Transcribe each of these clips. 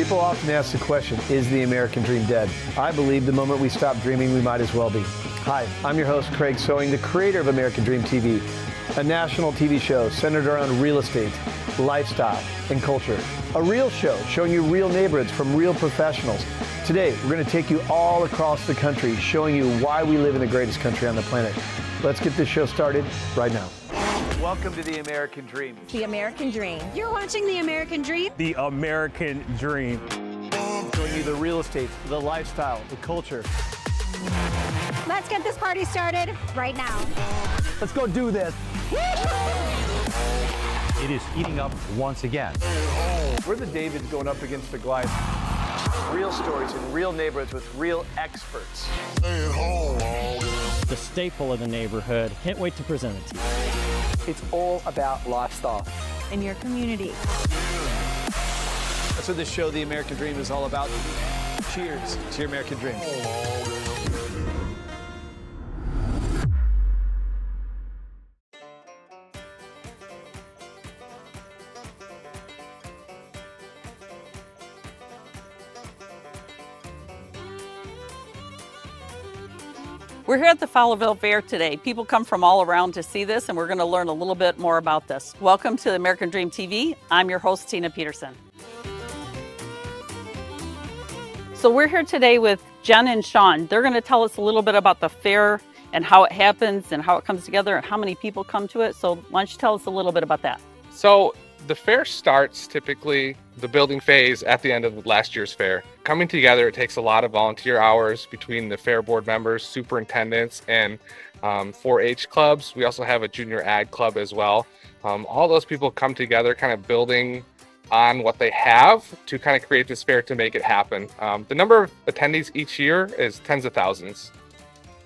People often ask the question, is the American dream dead? I believe the moment we stop dreaming, we might as well be. Hi, I'm your host, Craig Sewing, the creator of American Dream TV, a national TV show centered around real estate, lifestyle, and culture. A real show showing you real neighborhoods from real professionals. Today, we're going to take you all across the country, showing you why we live in the greatest country on the planet. Let's get this show started right now. Welcome to the American Dream. The American Dream. You're watching The American Dream? The American Dream. Showing you the real estate, the lifestyle, the culture. Let's get this party started right now. Let's go do this. It is heating up once again. We're the Davids going up against the Goliath. Real stories in real neighborhoods with real experts. The staple of the neighborhood. Can't wait to present it to you. It's all about lifestyle. In your community. That's what this show, The American Dream, is all about. Cheers to your American Dream. We're here at the Fowlerville Fair today. People come from all around to see this, and we're going to learn a little bit more about this. Welcome to the American Dream TV. I'm your host, Tina Peterson. So we're here today with Jen and Sean. They're going to tell us a little bit about the fair and how it happens and how it comes together and how many people come to it. So why don't you tell us a little bit about that? So the fair starts typically the building phase at the end of last year's fair. Coming together, it takes a lot of volunteer hours between the fair board members, superintendents, and 4-H clubs. We also have a junior ag club as well. All those people come together kind of building on what they have to kind of create this fair to make it happen. The number of attendees each year is tens of thousands.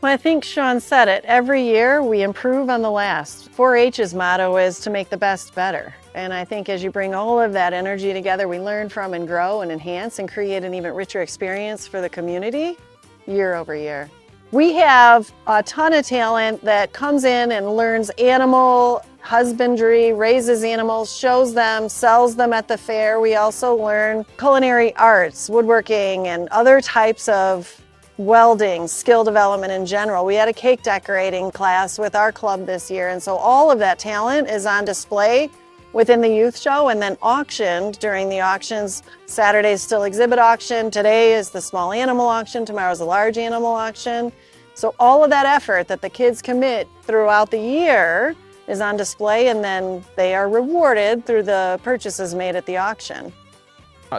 Well, I think Sean said it. Every year we improve on the last. 4-H's motto is to make the best better. And I think as you bring all of that energy together, we learn from and grow and enhance and create an even richer experience for the community year over year. We have a ton of talent that comes in and learns animal husbandry, raises animals, shows them, sells them at the fair. We also learn culinary arts, woodworking, and other types of welding, skill development in general. We had a cake decorating class with our club this year, and so all of that talent is on display within the youth show and then auctioned during the auctions. Saturday's still exhibit auction, today is the small animal auction, tomorrow's the large animal auction. So all of that effort that the kids commit throughout the year is on display, and then they are rewarded through the purchases made at the auction.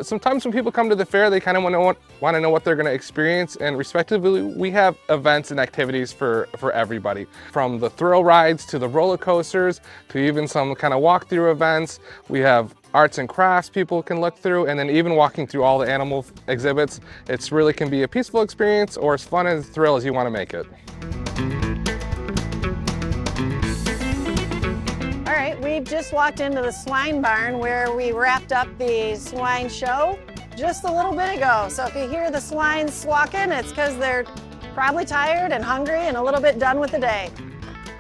Sometimes when people come to the fair, they kind of want to know what they're going to experience, and respectively, we have events and activities for everybody. From the thrill rides to the roller coasters to even some kind of walkthrough events. We have arts and crafts people can look through, and then even walking through all the animal exhibits. It's really can be a peaceful experience or as fun and thrill as you want to make it. We've just walked into the swine barn where we wrapped up the swine show just a little bit ago. So if you hear the swine squawking, it's because they're probably tired and hungry and a little bit done with the day.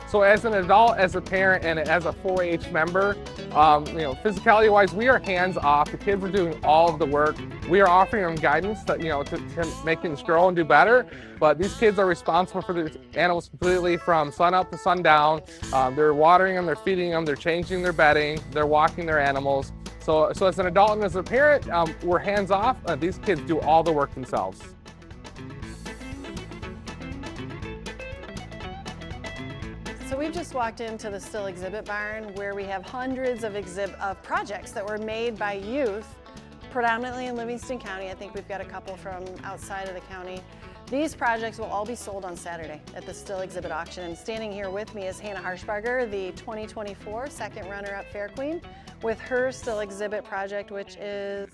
So as an adult, as a parent, and as a 4-H member, physicality-wise, we are hands-off. The kids are doing all of the work. We are offering them guidance that, to make things grow and do better. But these kids are responsible for the animals completely from sun up to sundown. They're watering them, they're feeding them, they're changing their bedding, they're walking their animals. So as an adult and as a parent, we're hands-off. These kids do all the work themselves. So we've just walked into the Still Exhibit Barn where we have hundreds of projects that were made by youth, predominantly in Livingston County. I think we've got a couple from outside of the county. These projects will all be sold on Saturday at the Still Exhibit Auction. And standing here with me is Hannah Harshbarger, the 2024 second runner-up Fair Queen, with her Still Exhibit project, which is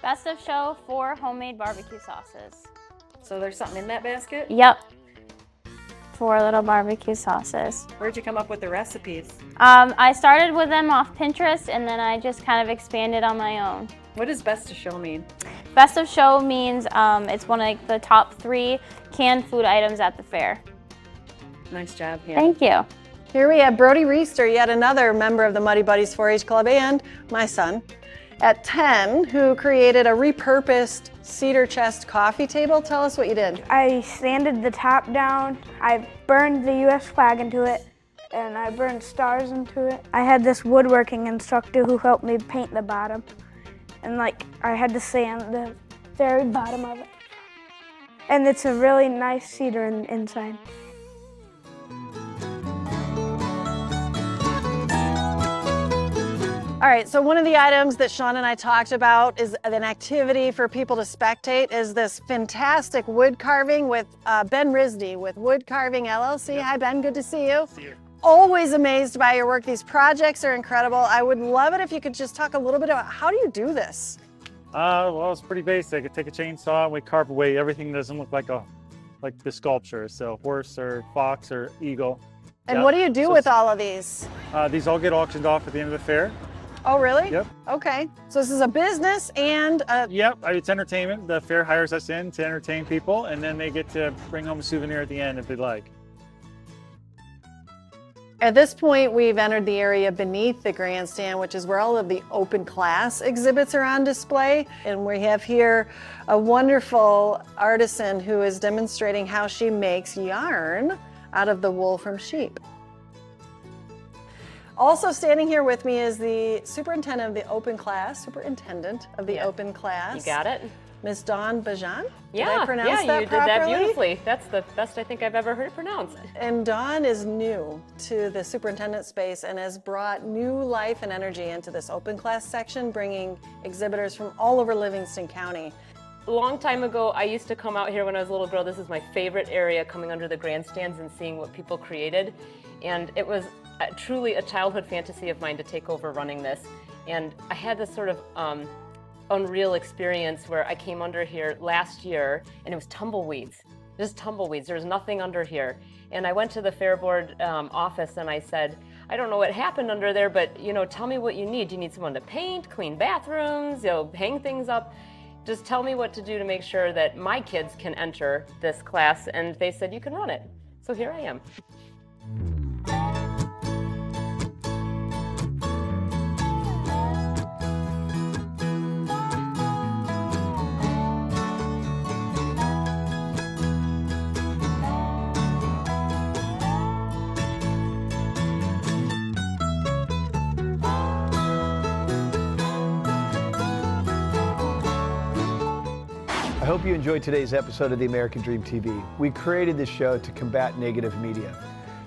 Best of Show 4 homemade barbecue sauces. So there's something in that basket? Yep. 4 little barbecue sauces. Where'd you come up with the recipes? I started with them off Pinterest, and then I just kind of expanded on my own. What does Best of Show mean? Best of Show means it's one of the top 3 canned food items at the fair. Nice job, Hannah. Thank you. Here we have Brody Reister, yet another member of the Muddy Buddies 4-H Club, and my son. at 10 who created a repurposed cedar chest coffee table. Tell us what you did. I sanded the top down, I burned the US flag into it, and I burned stars into it. I had this woodworking instructor who helped me paint the bottom, and I had to sand the very bottom of it. And it's a really nice cedar inside. All right, so one of the items that Sean and I talked about is an activity for people to spectate is this fantastic wood carving with Ben Risdy with Wood Carving LLC. Hi, Ben, good to see you. See you. Always amazed by your work. These projects are incredible. I would love it if you could just talk a little bit about how do you do this? Well, it's pretty basic. I take a chainsaw and we carve away everything that doesn't look like the sculpture. So horse or fox or eagle. And what do you do with all of these? These all get auctioned off at the end of the fair. Oh, really? Yep. Okay. So this is a business and Yep, it's entertainment. The fair hires us in to entertain people, and then they get to bring home a souvenir at the end if they'd like. At this point, we've entered the area beneath the grandstand, which is where all of the open class exhibits are on display. And we have here a wonderful artisan who is demonstrating how she makes yarn out of the wool from sheep. Also standing here with me is the superintendent of the open class, open class. You got it. Ms. Dawn Bajan. Yeah, Did I pronounce yeah, that you properly? did that beautifully. That's the best I think I've ever heard it pronounced. And Dawn is new to the superintendent space and has brought new life and energy into this open class section, bringing exhibitors from all over Livingston County. A long time ago, I used to come out here when I was a little girl. This is my favorite area, coming under the grandstands and seeing what people created. And it was truly a childhood fantasy of mine to take over running this. And I had this sort of unreal experience where I came under here last year and it was tumbleweeds. Just tumbleweeds. There was nothing under here. And I went to the fair board office and I said, I don't know what happened under there, but tell me what you need. Do you need someone to paint, clean bathrooms, hang things up? Just tell me what to do to make sure that my kids can enter this class. And they said, you can run it. So here I am. I hope you enjoyed today's episode of the American Dream TV. We created this show to combat negative media,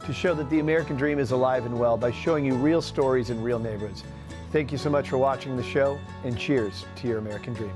to show that the American Dream is alive and well by showing you real stories in real neighborhoods. Thank you so much for watching the show, and cheers to your American Dream.